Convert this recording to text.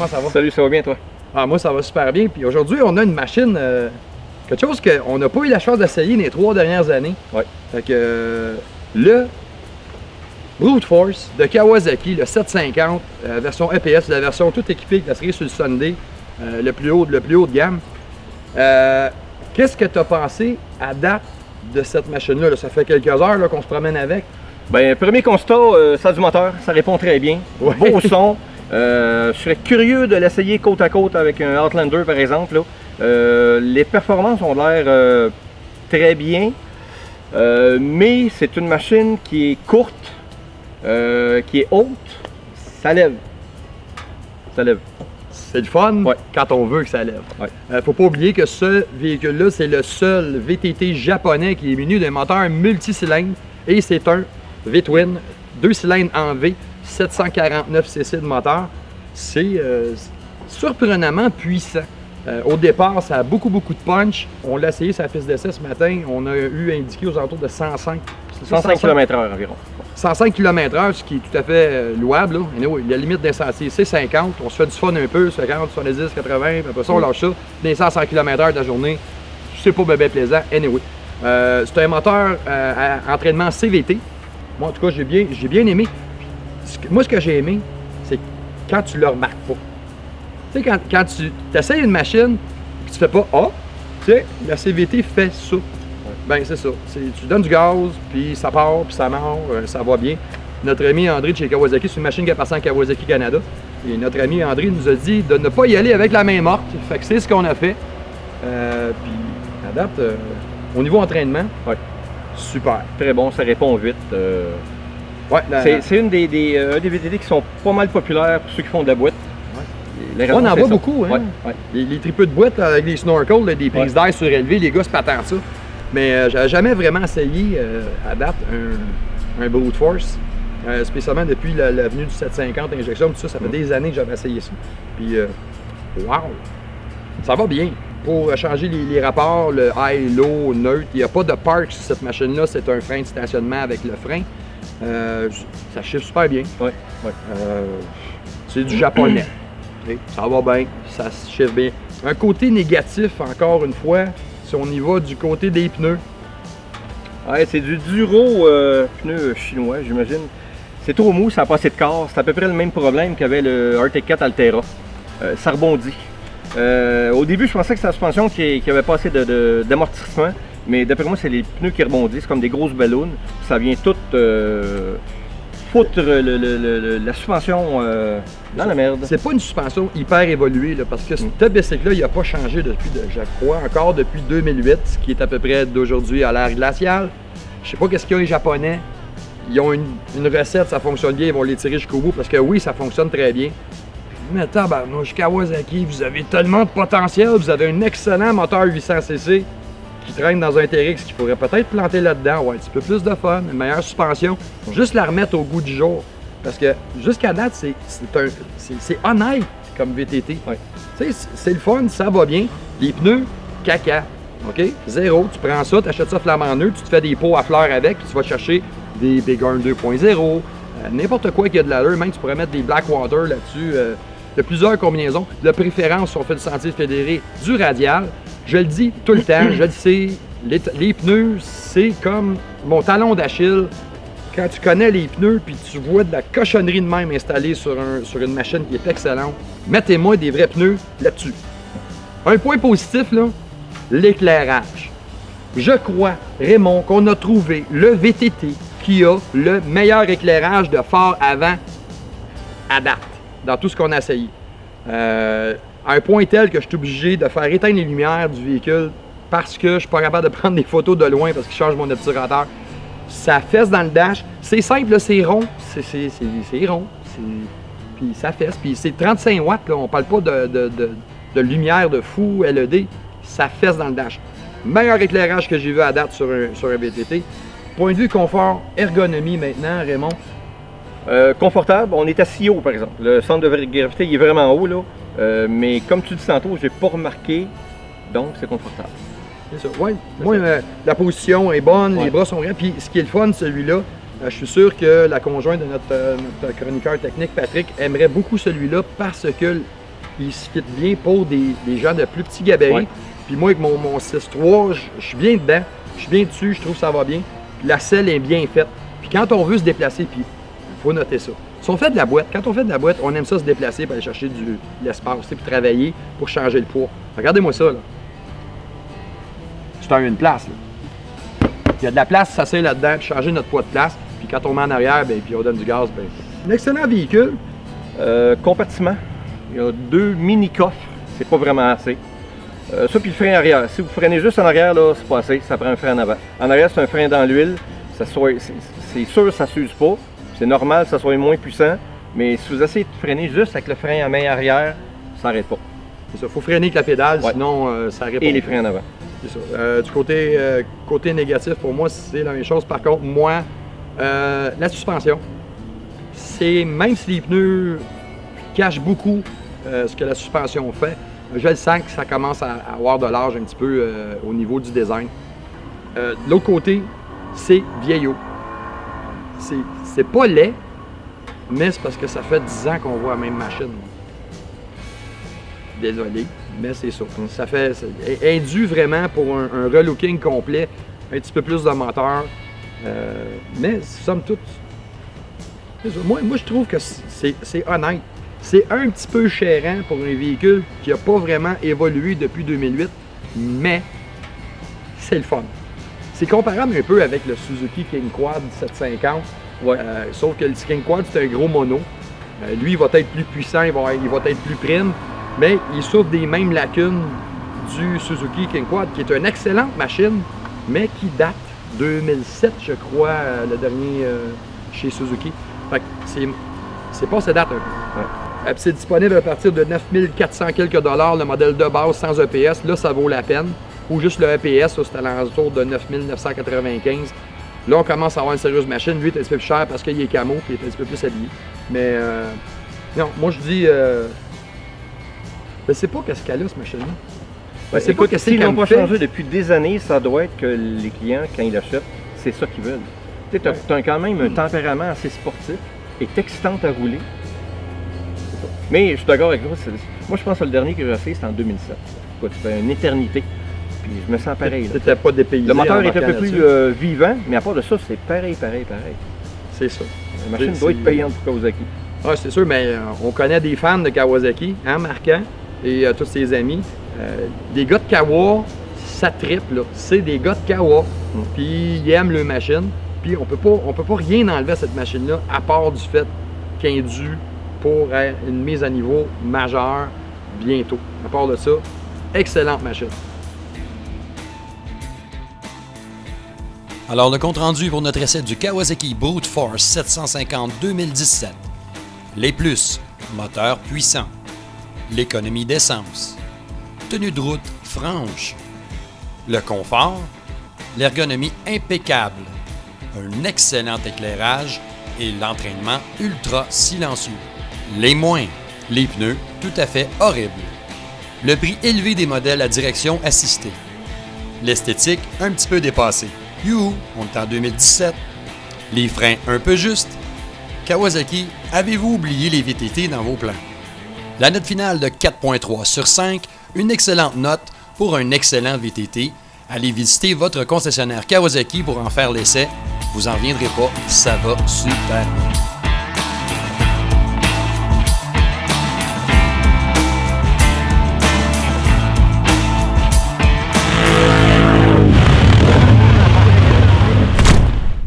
comment ça va? Salut, ça va bien toi? Ah, moi ça va super bien. Puis aujourd'hui, on a une machine, quelque chose qu'on n'a pas eu la chance d'essayer les 3 dernières années. Ouais. Fait que le Brute Force de Kawasaki, le 750, version EPS, la version toute équipée avec la série sur le Sunday, le plus haut de gamme. Qu'est-ce que tu as pensé à date de cette machine-là? Ça fait quelques heures qu'on se promène avec. Ben, premier constat, ça du moteur, ça répond très bien. Ouais. Beau son. Je serais curieux de l'essayer côte à côte avec un Outlander par exemple. Là. Les performances ont l'air très bien, mais c'est une machine qui est courte, qui est haute, ça lève. Ça lève. C'est le fun quand on veut que ça lève. Ouais. Faut pas oublier que ce véhicule-là, c'est le seul VTT japonais qui est muni d'un moteur multicylindre et c'est un V-Twin, 2 cylindres en V, 749 cc de moteur. C'est surprenamment puissant. Au départ, ça a beaucoup de punch. On l'a essayé sur la piste d'essai ce matin. On a eu indiqué aux alentours de 105 km/h environ. 105 km/h, ce qui est tout à fait louable. Là. Anyway, la limite d'incendie, c'est 50. On se fait du fun un peu, 50, 70, 80, puis après ça, on lâche ça. Des 100 km/h de la journée, c'est pas bien plaisant. Anyway, c'est un moteur à entraînement CVT. Moi, en tout cas, j'ai bien aimé. Moi, ce que j'ai aimé, c'est quand tu le remarques pas. Tu sais, quand tu essayes une machine, puis tu fais pas « Ah, tu sais, la CVT fait ça. » Ben c'est ça. Tu donnes du gaz, puis ça part, puis ça marche, ça va bien. Notre ami André de chez Kawasaki, c'est une machine qui appartient à Kawasaki Canada. Et notre ami André nous a dit de ne pas y aller avec la main morte. Fait que c'est ce qu'on a fait. Puis à date, au niveau entraînement, super. Très bon, ça répond vite. Ouais, c'est un des VTT qui sont pas mal populaires pour ceux qui font de la boîte. On en voit beaucoup, hein? Ouais. Les tripeux de boîte avec des snorkels, là, des prises d'air surélevées, les gars se patent ça. Mais j'avais jamais vraiment essayé à date un Brute Force, spécialement depuis l'avenue du 750 injection, tout ça, ça fait des années que j'avais essayé ça. Puis, wow! Ça va bien. Pour changer les rapports, le high, low, neutre, il n'y a pas de park sur cette machine-là, c'est un frein de stationnement avec le frein. Ça chiffre super bien. C'est du japonais. Ça va bien, ça chiffre bien. Un côté négatif, encore une fois, si on y va du côté des pneus. Ouais, c'est du Duro pneu chinois, j'imagine. C'est trop mou, ça n'a pas assez de corps. C'est à peu près le même problème qu'avait le Arctic Cat Altera. Ça rebondit. Au début, je pensais que c'était la suspension qui avait pas assez d'amortissement, mais d'après moi, c'est les pneus qui rebondissent, comme des grosses ballons. Ça vient tout foutre la suspension dans la merde. C'est pas une suspension hyper évoluée, là, parce que ce bicycle-là, il n'a pas changé depuis, je crois, encore depuis 2008, ce qui est à peu près d'aujourd'hui à l'ère glaciale. Je sais pas qu'est-ce qu'il y a les Japonais. Ils ont une recette, ça fonctionne bien, ils vont l'étirer jusqu'au bout, parce que oui, ça fonctionne très bien. Mais tabarnouche, Kawasaki, vous avez tellement de potentiel, vous avez un excellent moteur 800cc qui traîne dans un TRX qui pourrait peut-être planter là-dedans, ouais, un petit peu plus de fun, une meilleure suspension, juste la remettre au goût du jour. Parce que jusqu'à date, c'est honnête comme VTT. C'est le fun, ça va bien. Les pneus, caca. OK? Zéro, tu prends ça, tu achètes ça flambant neuf, tu te fais des pots à fleurs avec, puis tu vas chercher des Big Horn 2.0, n'importe quoi qui a de l'allure, même tu pourrais mettre des Blackwater là-dessus. Il y a plusieurs combinaisons. De préférence, si on fait du sentier fédéré, du radial. Je le dis tout le temps, je le sais, les pneus, c'est comme mon talon d'Achille. Quand tu connais les pneus puis tu vois de la cochonnerie de même installée sur une machine qui est excellente, mettez-moi des vrais pneus là-dessus. Un point positif, là, l'éclairage. Je crois, Raymond, qu'on a trouvé le VTT qui a le meilleur éclairage de phare avant à date, dans tout ce qu'on a essayé. À un point tel que je suis obligé de faire éteindre les lumières du véhicule parce que je suis pas capable de prendre des photos de loin parce qu'il change mon obturateur. Ça fesse dans le dash. C'est simple, c'est rond. C'est rond. Puis ça fesse. Puis c'est 35 watts. Là. On parle pas de lumière de fou LED. Ça fesse dans le dash. Meilleur éclairage que j'ai vu à date sur un VTT. Point de vue confort, ergonomie maintenant, Raymond. Confortable. On est assis haut, par exemple. Le centre de gravité il est vraiment haut, là. Mais comme tu dis tantôt, j'ai pas remarqué. Donc, c'est confortable. C'est ça. Ouais. Moi, la position est bonne, les bras sont grands. Puis ce qui est le fun, celui-là, je suis sûr que la conjointe de notre chroniqueur technique, Patrick, aimerait beaucoup celui-là parce que il se fit bien pour des gens de plus petits gabarits. Ouais. Puis moi, avec mon 6.3, je suis bien dedans, je suis bien dessus, je trouve que ça va bien. Puis la selle est bien faite. Puis quand on veut se déplacer, puis il faut noter ça. Si on fait de la boîte, quand on fait de la boîte, on aime ça se déplacer pour aller chercher de l'espace, puis travailler pour changer le poids. Regardez-moi ça, là. C'est une place, là. Il y a de la place, ça c'est là-dedans, puis changer notre poids de place. Puis quand on met en arrière, ben, puis on donne du gaz, ben, un excellent véhicule. Compartiment. Il y a 2 mini-coffres. C'est pas vraiment assez. Ça, puis le frein arrière. Si vous freinez juste en arrière, là, c'est pas assez. Ça prend un frein en avant. En arrière, c'est un frein dans l'huile. C'est sûr que ça ne s'use pas. C'est normal que ça soit moins puissant. Mais si vous essayez de freiner juste avec le frein à main arrière, ça n'arrête pas. C'est ça. Il faut freiner avec la pédale, Ouais. sinon ça répond. Et les freins en avant. C'est ça. Du côté négatif, pour moi, c'est la même chose. Par contre, moi, la suspension, c'est même si les pneus cachent beaucoup ce que la suspension fait, je le sens que ça commence à avoir de l'âge un petit peu au niveau du design. De l'autre côté, c'est vieillot. C'est pas laid, mais c'est parce que ça fait 10 ans qu'on voit la même machine. Désolé, mais c'est ça. Ça fait indu vraiment pour un relooking complet, un petit peu plus de moteur. Mais somme toute, moi je trouve que c'est honnête. C'est un petit peu chérant pour un véhicule qui n'a pas vraiment évolué depuis 2008, mais c'est le fun. C'est comparable un peu avec le Suzuki King Quad 750, Ouais. sauf que le King Quad c'est un gros mono. Lui il va être plus puissant, il va être plus prime, mais il souffre des mêmes lacunes du Suzuki King Quad, qui est une excellente machine, mais qui date 2007, je crois, le dernier chez Suzuki. Fait que c'est pas cette date un peu. Ouais. C'est disponible à partir de 9400 quelques dollars, le modèle de base sans EPS. Là, ça vaut la peine. Ou juste le EPS, ça, c'est à l'entour de 9995. Là, on commence à avoir une sérieuse machine. Lui, il est un petit peu plus cher parce qu'il est camo et il est un petit peu plus habillé. Mais non, moi, je dis... je sais pas qu'est-ce qu'elle a, cette machine-là. Ben, c'est écoute, qu'est-ce s'ils qu'elle n'ont me pas fait. changé depuis des années, ça doit être que les clients, quand ils l'achètent, c'est ça qu'ils veulent. Tu sais, tu as quand même un tempérament assez sportif et excitante à rouler. Mais je suis d'accord avec toi. Moi, je pense que le dernier que j'ai essayé, c'était en 2007. Écoute, c'était une éternité. Puis je me sens pareil. Là. C'était pas dépaysé. Le moteur en est un peu embarquant plus là-dessus. vivant, mais à part de ça, c'est pareil. C'est ça. La machine doit être payante pour Kawasaki. Ah, c'est sûr, mais on connaît des fans de Kawasaki, hein, Marquand, et tous ses amis. Des gars de Kawa, ça tripe, là. C'est des gars de Kawa. Puis ils aiment leur machine. Puis on peut pas rien enlever à cette machine-là, à part du fait qu'elle est due pour une mise à niveau majeure bientôt. À part de ça, excellente machine. Alors, le compte-rendu pour notre essai du Kawasaki Brute Force 750 2017. Les plus, moteur puissant. L'économie d'essence. Tenue de route franche. Le confort. L'ergonomie impeccable. Un excellent éclairage et l'entraînement ultra silencieux. Les moins, les pneus tout à fait horribles. Le prix élevé des modèles à direction assistée. L'esthétique un petit peu dépassée. Youhou, on est en 2017. Les freins un peu justes. Kawasaki, avez-vous oublié les VTT dans vos plans? La note finale de 4.3 sur 5, une excellente note pour un excellent VTT. Allez visiter votre concessionnaire Kawasaki pour en faire l'essai. Vous en reviendrez pas, ça va super bien.